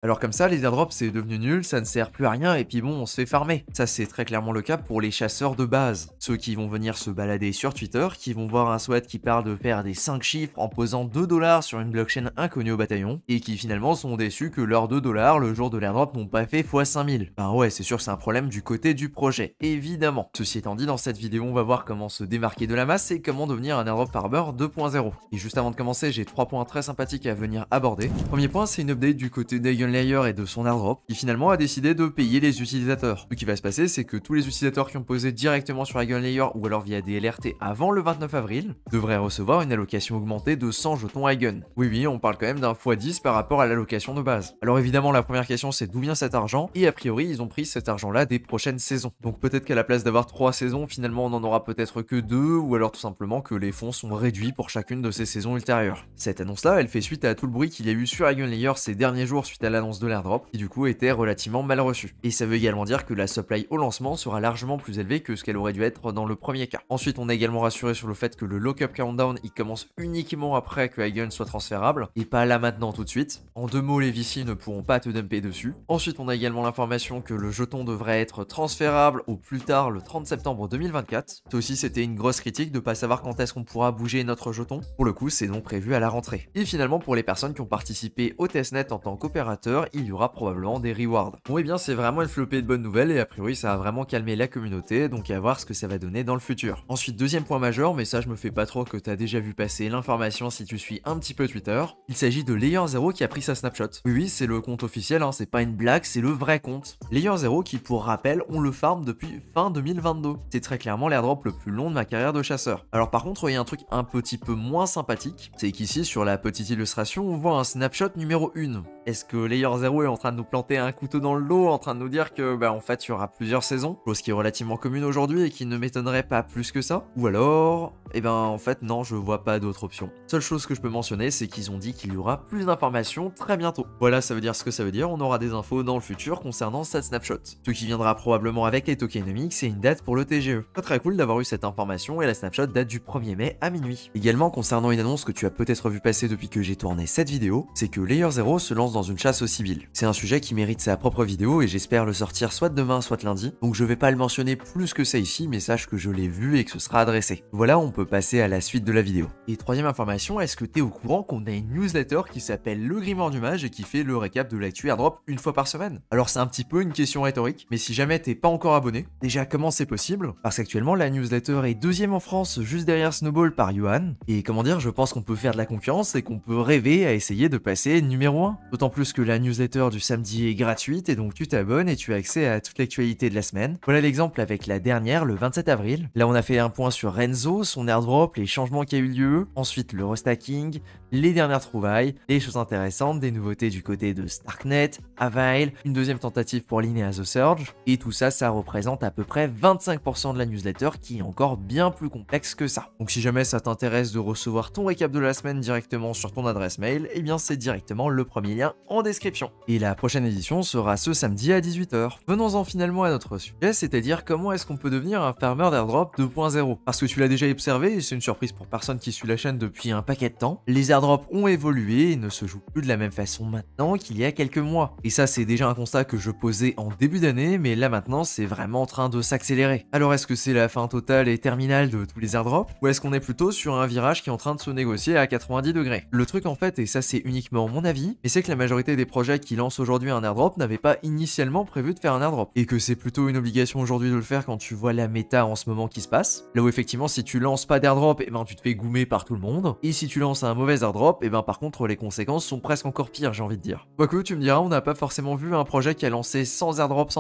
Alors comme ça, les airdrops c'est devenu nul, ça ne sert plus à rien et puis bon, on se fait farmer. Ça c'est très clairement le cas pour les chasseurs de base. Ceux qui vont venir se balader sur Twitter, qui vont voir un sweat qui parle de faire des 5 chiffres en posant 2 dollars sur une blockchain inconnue au bataillon, et qui finalement sont déçus que leurs 2 dollars le jour de l'airdrop n'ont pas fait x 5000. Ben ouais, c'est sûr que c'est un problème du côté du projet, évidemment. Ceci étant dit, dans cette vidéo, on va voir comment se démarquer de la masse et comment devenir un airdrop farmer 2.0. Et juste avant de commencer, j'ai 3 points très sympathiques à venir aborder. Premier point, c'est une update du côté d'Eigen Layer et de son airdrop, qui finalement a décidé de payer les utilisateurs. Ce qui va se passer, c'est que tous les utilisateurs qui ont posé directement sur Eigen Layer ou alors via des LRT avant le 29 avril devraient recevoir une allocation augmentée de 100 jetons Eigen. Oui, on parle quand même d'un x10 par rapport à l'allocation de base. Alors évidemment, la première question c'est d'où vient cet argent, et a priori, ils ont pris cet argent-là des prochaines saisons. Donc peut-être qu'à la place d'avoir 3 saisons, finalement on en aura peut-être que 2, ou alors tout simplement que les fonds sont réduits pour chacune de ces saisons ultérieures. Cette annonce-là, elle fait suite à tout le bruit qu'il y a eu sur Eigen Layer ces derniers jours suite à l'annonce de l'airdrop, qui du coup était relativement mal reçu. Et ça veut également dire que la supply au lancement sera largement plus élevée que ce qu'elle aurait dû être dans le premier cas. Ensuite, on a également rassuré sur le fait que le lock-up countdown il commence uniquement après que Eigen soit transférable, et pas là maintenant tout de suite. En 2 mots, les VC ne pourront pas te dumper dessus. Ensuite, on a également l'information que le jeton devrait être transférable au plus tard le 30 septembre 2024. Ça aussi, c'était une grosse critique de pas savoir quand est-ce qu'on pourra bouger notre jeton. Pour le coup, c'est donc prévu à la rentrée. Et finalement, pour les personnes qui ont participé au testnet en tant qu'opérateur, il y aura probablement des rewards. Bon, et bien, c'est vraiment une flopée de bonnes nouvelles et a priori, ça a vraiment calmé la communauté, donc à voir ce que ça va donner dans le futur. Ensuite, deuxième point majeur, mais ça, je me fais pas trop que t'as déjà vu passer l'information si tu suis un petit peu Twitter. Il s'agit de Layer0 qui a pris sa snapshot. Oui, c'est le compte officiel, hein, c'est pas une blague, c'est le vrai compte. Layer0 qui, pour rappel, on le farm depuis fin 2022. C'est très clairement l'airdrop le plus long de ma carrière de chasseur. Alors par contre, il y a un truc un petit peu moins sympathique, c'est qu'ici, sur la petite illustration, on voit un snapshot numéro 1. Est-ce que Layer0 est en train de nous planter un couteau dans le dos, en train de nous dire que, en fait, il y aura plusieurs saisons, chose qui est relativement commune aujourd'hui et qui ne m'étonnerait pas plus que ça? Ou alors, en fait, non, je vois pas d'autre option. Seule chose que je peux mentionner, c'est qu'ils ont dit qu'il y aura plus d'informations très bientôt. Voilà, ça veut dire ce que ça veut dire, on aura des infos dans le futur concernant cette snapshot. Ce qui viendra probablement avec les tokenomics, c'est une date pour le TGE. Très cool d'avoir eu cette information et la snapshot date du 1er mai à minuit. Également, concernant une annonce que tu as peut-être vu passer depuis que j'ai tourné cette vidéo, c'est que Layer0 se lance dans une chasse aux civils. C'est un sujet qui mérite sa propre vidéo et j'espère le sortir soit demain, soit lundi, donc je vais pas le mentionner plus que ça ici, mais sache que je l'ai vu et que ce sera adressé. Voilà, on peut passer à la suite de la vidéo. Et troisième information, est-ce que t'es au courant qu'on a une newsletter qui s'appelle Le Grimoire du Mage et qui fait le récap de l'actu airdrop une fois par semaine? Alors c'est un petit peu une question rhétorique, mais si jamais t'es pas encore abonné, déjà comment c'est possible? Parce qu'actuellement la newsletter est deuxième en France, juste derrière Snowball par Yuan, et comment dire, je pense qu'on peut faire de la concurrence et qu'on peut rêver à essayer de passer numéro 1. D'autant plus que la newsletter du samedi est gratuite et donc tu t'abonnes et tu as accès à toute l'actualité de la semaine. Voilà l'exemple avec la dernière, le 27 avril. Là on a fait un point sur Renzo, son airdrop, les changements qui a eu lieu, ensuite le restacking, les dernières trouvailles, les choses intéressantes, des nouveautés du côté de Starknet, Avail, une deuxième tentative pour Linear The Surge, et tout ça, ça représente à peu près 25% de la newsletter qui est encore bien plus complexe que ça. Donc si jamais ça t'intéresse de recevoir ton récap de la semaine directement sur ton adresse mail, eh bien c'est directement le premier lien en description. Et la prochaine édition sera ce samedi à 18h. Venons-en finalement à notre sujet, c'est-à-dire comment est-ce qu'on peut devenir un farmer d'airdrop 2.0. Parce que tu l'as déjà observé, et c'est une surprise pour personne qui suit la chaîne depuis un paquet de temps, les airdrops ont évolué et ne se jouent plus de la même façon maintenant qu'il y a quelques mois. Et ça c'est déjà un constat que je posais en début d'année, mais là maintenant c'est vraiment en train de s'accélérer. Alors est-ce que c'est la fin totale et terminale de tous les airdrops, ou est-ce qu'on est plutôt sur un virage qui est en train de se négocier à 90 degrés? Le truc en fait, et ça c'est uniquement mon avis, mais c'est que la majorité des projets qui lancent aujourd'hui un airdrop n'avaient pas initialement prévu de faire un airdrop, et que c'est plutôt une obligation aujourd'hui de le faire quand tu vois la méta en ce moment qui se passe. Là où effectivement si tu lances pas d'airdrop, tu te fais goumer par tout le monde, et si tu lances un mauvais airdrop, par contre les conséquences sont presque encore pires, j'ai envie de dire. Quoique tu me diras, on n'a pas forcément vu un projet qui a lancé sans airdrop,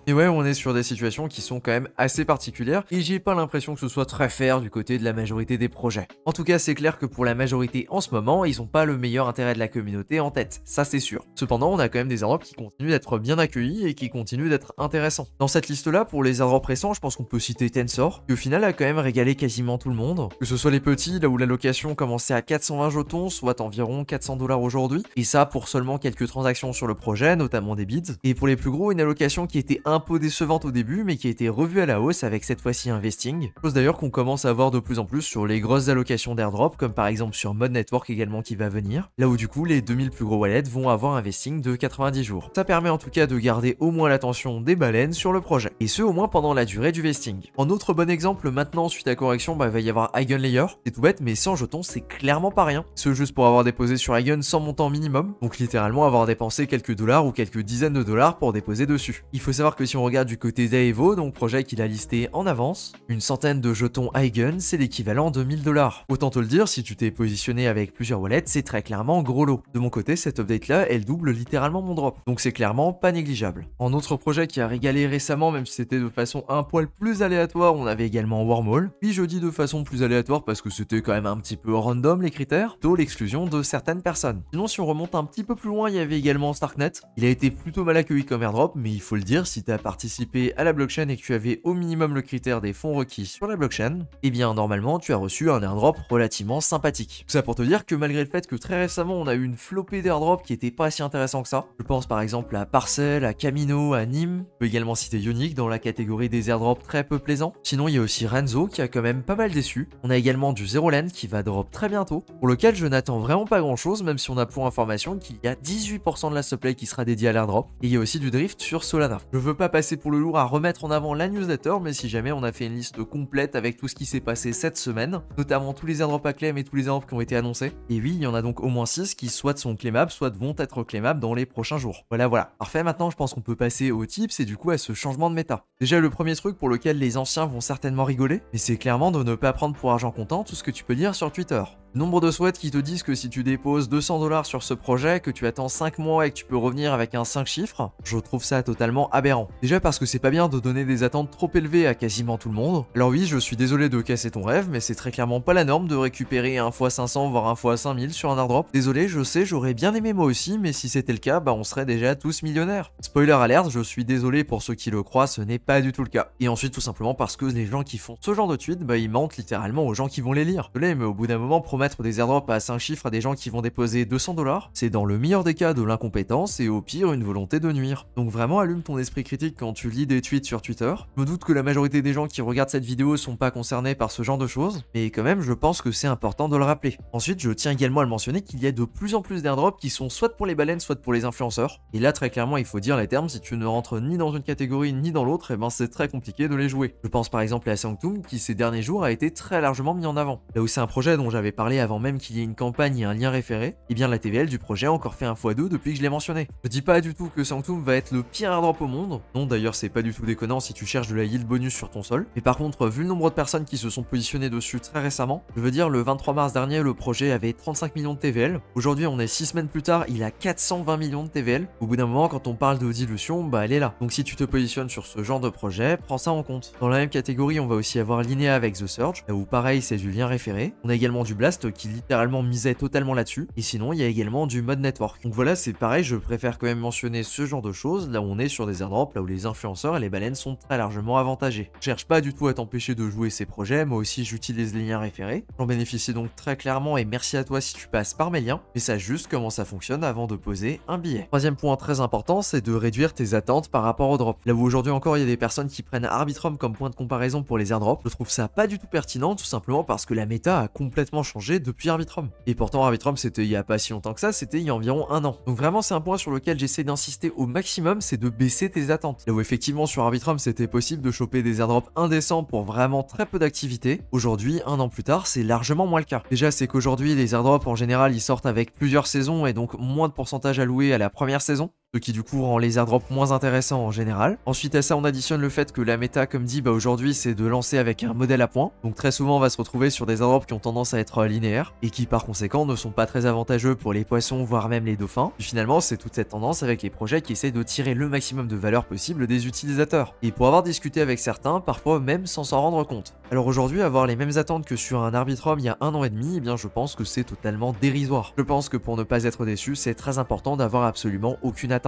et ouais, on est sur des situations qui sont quand même assez particulières, et j'ai pas l'impression que ce soit très fair du côté de la majorité des projets. En tout cas, c'est clair que pour la majorité en ce moment, ils ont pas le meilleur intérêt de la communauté en tête, ça c'est sûr. Cependant, on a quand même des airdrops qui continuent d'être bien accueillis et qui continuent d'être intéressants. Dans cette liste-là, pour les airdrops récents, je pense qu'on peut citer Tensor, qui au final a quand même régalé quasiment tout le monde, que ce soit les petits, là où l'allocation commençait à 420 jetons, soit environ 400 $ aujourd'hui, et ça pour seulement quelques transactions sur le projet, notamment des bids, et pour les plus gros, une allocation qui était un peu décevante au début, mais qui a été revue à la hausse avec cette fois-ci un vesting, chose d'ailleurs qu'on commence à voir de plus en plus sur les grosses allocations d'airdrop, comme par exemple sur Mod Network également qui va venir, là où du coup les 2000 plus gros wallets vont avoir un vesting de 90 jours. Ça permet en tout cas de garder au moins l'attention des baleines sur le projet, et ce au moins pendant la durée du vesting. En autre bon exemple, maintenant suite à correction, il va y avoir Eigenlayer. C'est tout bête, mais sans jetons, c'est clairement pas rien. Ce juste pour avoir déposé sur Eigen sans montant minimum, donc littéralement avoir dépensé quelques dollars ou quelques dizaines de dollars pour déposer dessus. Il faut savoir que si on regarde du côté d'Aevo, donc projet qu'il a listé en avance, une centaine de jetons Eigen, c'est l'équivalent de 1000 dollars. Autant te le dire, si tu t'es positionné avec plusieurs wallets, c'est très clairement gros lot. De mon côté, cette update là, elle double littéralement mon drop, donc c'est clairement pas négligeable. En autre projet qui a régalé récemment, même si c'était de façon un poil plus aléatoire, on avait également Wormhole. Puis je dis de façon plus aléatoire parce que c'était quand même un petit peu random les critères, plutôt l'exclusion de certaines personnes. Sinon, si on remonte un petit peu plus loin, il y avait également Starknet. Il a été plutôt mal accueilli comme airdrop, mais il faut le dire, si tu as participé à la blockchain et que tu avais au minimum le critère des fonds requis sur la blockchain, eh bien normalement tu as reçu un airdrop relativement sympathique. Tout ça pour te dire que malgré le fait que très récemment on a eu une flopée d'airdrops qui était pas si intéressant que ça, je pense par exemple à Parcel, à Camino, à Nîmes, on peut également citer Ionic dans la catégorie des airdrops très peu plaisants. Sinon il y a aussi Renzo qui a quand même pas mal déçu. On a également du Zero Land qui va drop très bientôt, pour lequel je n'attends vraiment pas grand chose, même si on a pour information qu'il y a 18% de la supply qui sera dédiée à l'airdrop, et il y a aussi du drift sur Solana. Je veux pas passer pour le lourd à remettre en avant la newsletter, mais si jamais on a fait une liste complète avec tout ce qui s'est passé cette semaine, notamment tous les airdrops à claim et tous les airdrops qui ont été annoncés, et oui, il y en a donc au moins 6 qui soit sont claimables, soit vont être claimables dans les prochains jours. Voilà. Parfait, maintenant je pense qu'on peut passer aux tips et du coup à ce changement de méta. Déjà le premier truc pour lequel les anciens vont certainement rigoler, mais c'est clairement de ne pas prendre pour argent comptant tout ce que tu peux lire sur Twitter. Nombre de sweats qui te disent que si tu déposes 200 dollars sur ce projet, que tu attends 5 mois et que tu peux revenir avec un 5 chiffres, je trouve ça totalement aberrant. Déjà parce que c'est pas bien de donner des attentes trop élevées à quasiment tout le monde. Alors oui, je suis désolé de casser ton rêve, mais c'est très clairement pas la norme de récupérer un x 500 voire un x 5000 sur un airdrop. Désolé, je sais, j'aurais bien aimé moi aussi, mais si c'était le cas, on serait déjà tous millionnaires. Spoiler alert, je suis désolé pour ceux qui le croient, ce n'est pas du tout le cas. Et ensuite tout simplement parce que les gens qui font ce genre de tweets, ils mentent littéralement aux gens qui vont les lire. Désolé, mais au bout d'un moment, promettre des airdrops à 5 chiffres à des gens qui vont déposer 200 dollars, c'est dans le meilleur des cas de l'incompétence et au pire une volonté de nuire. Donc vraiment allume ton esprit critique quand tu lis des tweets sur Twitter. Je me doute que la majorité des gens qui regardent cette vidéo sont pas concernés par ce genre de choses, mais quand même je pense que c'est important de le rappeler. Ensuite je tiens également à le mentionner qu'il y a de plus en plus d'airdrops qui sont soit pour les baleines, soit pour les influenceurs. Et là très clairement il faut dire les termes, si tu ne rentres ni dans une catégorie ni dans l'autre, c'est très compliqué de les jouer. Je pense par exemple à Sanctum qui ces derniers jours a été très largement mis en avant. Là où c'est un projet dont j'avais parlé avant même qu'il y ait une campagne et un lien référé, et bien la TVL du projet a encore fait un x2 depuis que je l'ai mentionné. Je dis pas du tout que Sanctum va être le pire airdrop au monde, non d'ailleurs c'est pas du tout déconnant si tu cherches de la yield bonus sur ton sol, mais par contre vu le nombre de personnes qui se sont positionnées dessus très récemment, je veux dire le 23 mars dernier le projet avait 35 millions de TVL, aujourd'hui on est 6 semaines plus tard, il a 420 millions de TVL, au bout d'un moment quand on parle de dilution, elle est là. Donc si tu te positionnes sur ce genre de projet, prends ça en compte. Dans la même catégorie on va aussi avoir Linea avec The Surge, où pareil c'est du lien référé, on a également du Blast qui littéralement misait totalement là-dessus, et sinon il y a également du mode network. Donc voilà, c'est pareil, je préfère quand même mentionner ce genre de choses, là où on est sur des airdrops, là où les influenceurs et les baleines sont très largement avantagés. Je cherche pas du tout à t'empêcher de jouer ces projets, moi aussi j'utilise les liens référés, j'en bénéficie donc très clairement et merci à toi si tu passes par mes liens, mais sache juste comment ça fonctionne avant de poser un billet. Troisième point très important, c'est de réduire tes attentes par rapport au drop. Là où aujourd'hui encore il y a des personnes qui prennent Arbitrum comme point de comparaison pour les airdrops, je trouve ça pas du tout pertinent, tout simplement parce que la méta a complètement changé depuis Arbitrum. Et pourtant Arbitrum c'était il y a pas si longtemps que ça, c'était il y a environ un an. Donc vraiment c'est un point sur lequel j'essaie d'insister au maximum, c'est de baisser tes attentes. Là où effectivement sur Arbitrum c'était possible de choper des airdrops indécents pour vraiment très peu d'activité, aujourd'hui un an plus tard c'est largement moins le cas. Déjà c'est qu'aujourd'hui les airdrops en général ils sortent avec plusieurs saisons et donc moins de pourcentage alloué à la première saison, ce qui du coup rend les airdrops moins intéressants en général. Ensuite à ça on additionne le fait que la méta comme dit aujourd'hui c'est de lancer avec un modèle à points, donc très souvent on va se retrouver sur des airdrops qui ont tendance à être linéaires et qui par conséquent ne sont pas très avantageux pour les poissons voire même les dauphins. Et finalement c'est toute cette tendance avec les projets qui essayent de tirer le maximum de valeur possible des utilisateurs. Et pour avoir discuté avec certains, parfois même sans s'en rendre compte. Alors aujourd'hui avoir les mêmes attentes que sur un Arbitrum il y a 1 an et demi, je pense que c'est totalement dérisoire. Je pense que pour ne pas être déçu c'est très important d'avoir absolument aucune attente.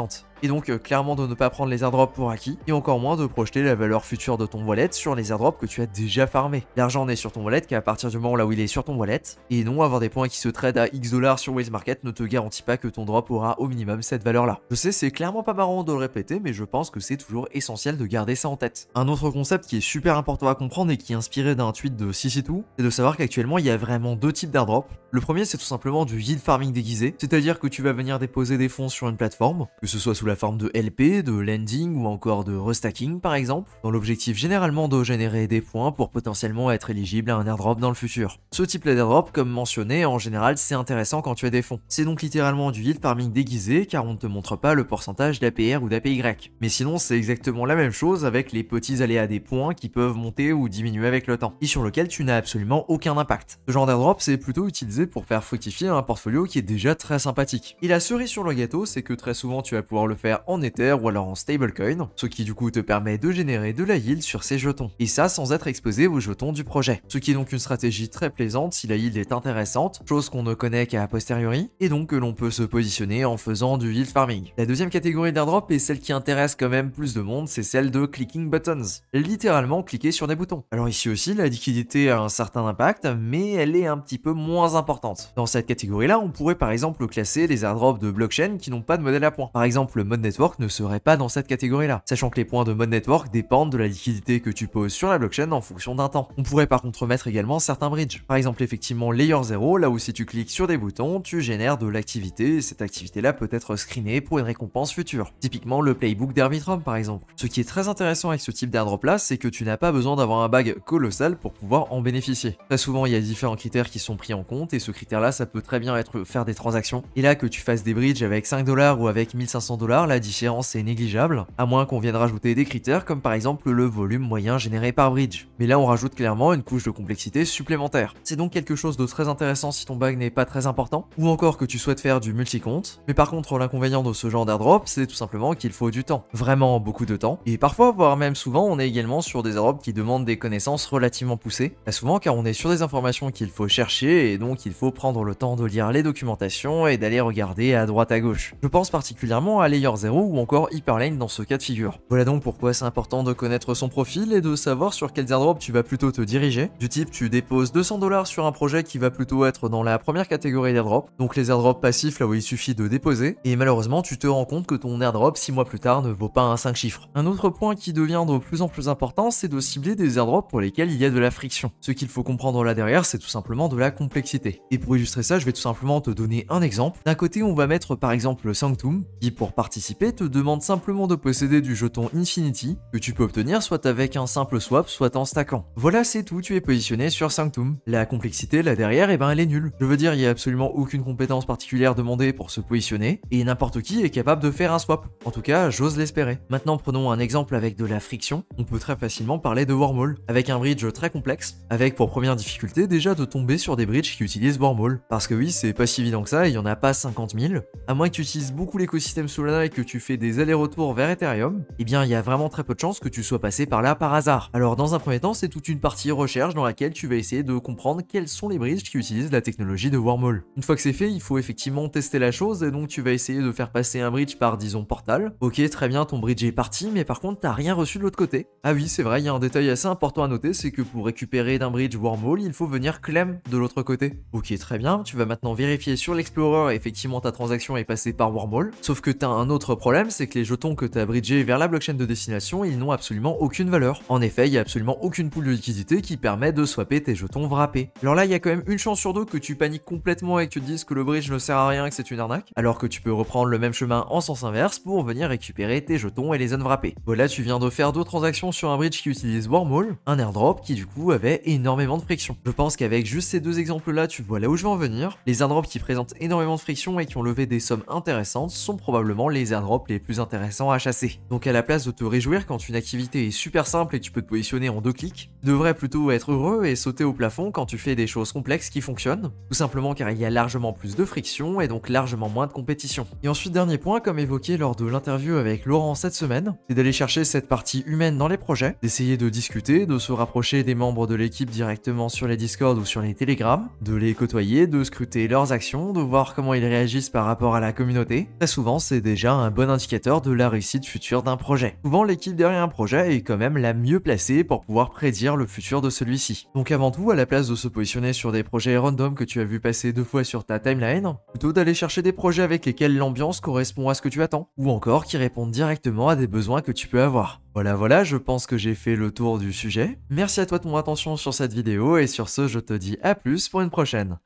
Et donc clairement de ne pas prendre les airdrops pour acquis, et encore moins de projeter la valeur future de ton wallet sur les airdrops que tu as déjà farmé. L'argent n'est sur ton wallet qu'à partir du moment là où il est sur ton wallet, et non avoir des points qui se tradent à X dollars sur Waze Market ne te garantit pas que ton drop aura au minimum cette valeur là. Je sais, c'est clairement pas marrant de le répéter, mais je pense que c'est toujours essentiel de garder ça en tête. Un autre concept qui est super important à comprendre et qui est inspiré d'un tweet de Sisitou, c'est de savoir qu'actuellement il y a vraiment deux types d'airdrops. Le premier, c'est tout simplement du yield farming déguisé, c'est-à-dire que tu vas venir déposer des fonds sur une plateforme, que ce soit sous la forme de LP, de lending ou encore de restacking par exemple, dans l'objectif généralement de générer des points pour potentiellement être éligible à un airdrop dans le futur. Ce type d'airdrop, comme mentionné, en général c'est intéressant quand tu as des fonds. C'est donc littéralement du yield farming déguisé car on ne te montre pas le pourcentage d'APR ou d'APY. Mais sinon c'est exactement la même chose avec les petits aléas des points qui peuvent monter ou diminuer avec le temps, et sur lequel tu n'as absolument aucun impact. Ce genre d'airdrop c'est plutôt utilisé pour faire fructifier un portfolio qui est déjà très sympathique. Et la cerise sur le gâteau, c'est que très souvent tu vas pouvoir le faire en Ether ou alors en stablecoin, ce qui du coup te permet de générer de la yield sur ces jetons. Et ça sans être exposé aux jetons du projet. Ce qui est donc une stratégie très plaisante si la yield est intéressante, chose qu'on ne connaît qu'à posteriori, et donc que l'on peut se positionner en faisant du yield farming. La deuxième catégorie d'airdrop est celle qui intéresse quand même plus de monde, c'est celle de clicking buttons. Littéralement cliquer sur des boutons. Alors ici aussi, la liquidité a un certain impact, mais elle est un petit peu moins importante. Dans cette catégorie-là, on pourrait par exemple classer les airdrops de blockchain qui n'ont pas de modèle à points. Par exemple, le Mode Network ne serait pas dans cette catégorie-là, sachant que les points de Mode Network dépendent de la liquidité que tu poses sur la blockchain en fonction d'un temps. On pourrait par contre mettre également certains bridges. Par exemple, effectivement, Layer 0, là où si tu cliques sur des boutons, tu génères de l'activité, et cette activité-là peut être screenée pour une récompense future. Typiquement, le playbook d'Arbitrum par exemple. Ce qui est très intéressant avec ce type d'airdrop-là, c'est que tu n'as pas besoin d'avoir un bag colossal pour pouvoir en bénéficier. Très souvent, il y a différents critères qui sont pris en compte, et ce critère-là, ça peut très bien être faire des transactions. Et là, que tu fasses des bridges avec 5 $ ou avec 1500 $, la différence est négligeable, à moins qu'on vienne rajouter des critères comme par exemple le volume moyen généré par bridge. Mais là, on rajoute clairement une couche de complexité supplémentaire. C'est donc quelque chose de très intéressant si ton bag n'est pas très important, ou encore que tu souhaites faire du multi-compte. Mais par contre, l'inconvénient de ce genre d'airdrop, c'est tout simplement qu'il faut du temps. Vraiment beaucoup de temps. Et parfois, voire même souvent, on est également sur des airdrops qui demandent des connaissances relativement poussées. Pas souvent, car on est sur des informations qu'il faut chercher, et donc il faut prendre le temps de lire les documentations et d'aller regarder à droite à gauche. Je pense particulièrement à Layer 0 ou encore Hyperlane dans ce cas de figure. Voilà donc pourquoi c'est important de connaître son profil et de savoir sur quels airdrops tu vas plutôt te diriger. Du type, tu déposes 200 $ sur un projet qui va plutôt être dans la première catégorie d'airdrop, donc les airdrops passifs là où il suffit de déposer, et malheureusement tu te rends compte que ton airdrop 6 mois plus tard ne vaut pas un 5 chiffres. Un autre point qui devient de plus en plus important, c'est de cibler des airdrops pour lesquels il y a de la friction. Ce qu'il faut comprendre là derrière, c'est tout simplement de la complexité. Et pour illustrer ça, je vais tout simplement te donner un exemple. D'un côté, on va mettre par exemple le Sanctum, qui pour participer te demande simplement de posséder du jeton Infinity, que tu peux obtenir soit avec un simple swap, soit en stackant. Voilà, c'est tout, tu es positionné sur Sanctum. La complexité là derrière, elle est nulle. Je veux dire, il y a absolument aucune compétence particulière demandée pour se positionner, et n'importe qui est capable de faire un swap. En tout cas, j'ose l'espérer. Maintenant, prenons un exemple avec de la friction. On peut très facilement parler de Wormhole, avec un bridge très complexe, avec pour première difficulté déjà de tomber sur des bridges qui utilisent Wormhole. Parce que oui, c'est pas si évident que ça, il y en a pas 50 000. À moins que tu utilises beaucoup l'écosystème Solana et que tu fais des allers-retours vers Ethereum, eh bien il y a vraiment très peu de chances que tu sois passé par là par hasard. Alors dans un premier temps, c'est toute une partie recherche dans laquelle tu vas essayer de comprendre quels sont les bridges qui utilisent la technologie de Wormhole. Une fois que c'est fait, il faut effectivement tester la chose, et donc tu vas essayer de faire passer un bridge par, disons, Portal. Ok, très bien, ton bridge est parti, mais par contre t'as rien reçu de l'autre côté. Ah oui, c'est vrai, il y a un détail assez important à noter, c'est que pour récupérer d'un bridge Wormhole, il faut venir claim de l'autre côté. Ok, très bien, tu vas maintenant vérifier sur l'Explorer, effectivement ta transaction est passée par Wormhole, sauf que t'as un autre problème, c'est que les jetons que t'as bridgés vers la blockchain de destination, ils n'ont absolument aucune valeur. En effet, il y a absolument aucune pool de liquidité qui permet de swapper tes jetons wrappés. Alors là, il y a quand même une chance sur deux que tu paniques complètement et que tu te dises que le bridge ne sert à rien et que c'est une arnaque, alors que tu peux reprendre le même chemin en sens inverse pour venir récupérer tes jetons et les unwrapper. Voilà, tu viens de faire deux transactions sur un bridge qui utilise Wormhole, un airdrop qui du coup avait énormément de friction. Je pense qu'avec juste ces deux exemples là, tu vois là où je veux en venir. Les airdrops qui présentent énormément de friction et qui ont levé des sommes intéressantes sont probablement les airdrops les plus intéressants à chasser. Donc à la place de te réjouir quand une activité est super simple et que tu peux te positionner en 2 clics, tu devrais plutôt être heureux et sauter au plafond quand tu fais des choses complexes qui fonctionnent, tout simplement car il y a largement plus de friction et donc largement moins de compétition. Et ensuite, dernier point, comme évoqué lors de l'interview avec Laurent cette semaine, c'est d'aller chercher cette partie humaine dans les projets, d'essayer de discuter, de se rapprocher des membres de l'équipe directement sur les Discord ou sur les Telegram, de les côtoyer, de scruter leurs actions, de voir comment ils réagissent par rapport à la communauté. Très souvent, c'est déjà déjà un bon indicateur de la réussite future d'un projet. Souvent, l'équipe derrière un projet est quand même la mieux placée pour pouvoir prédire le futur de celui-ci. Donc avant tout, à la place de se positionner sur des projets random que tu as vu passer 2 fois sur ta timeline, plutôt d'aller chercher des projets avec lesquels l'ambiance correspond à ce que tu attends, ou encore qui répondent directement à des besoins que tu peux avoir. Voilà, je pense que j'ai fait le tour du sujet. Merci à toi de ton attention sur cette vidéo et sur ce, je te dis à plus pour une prochaine.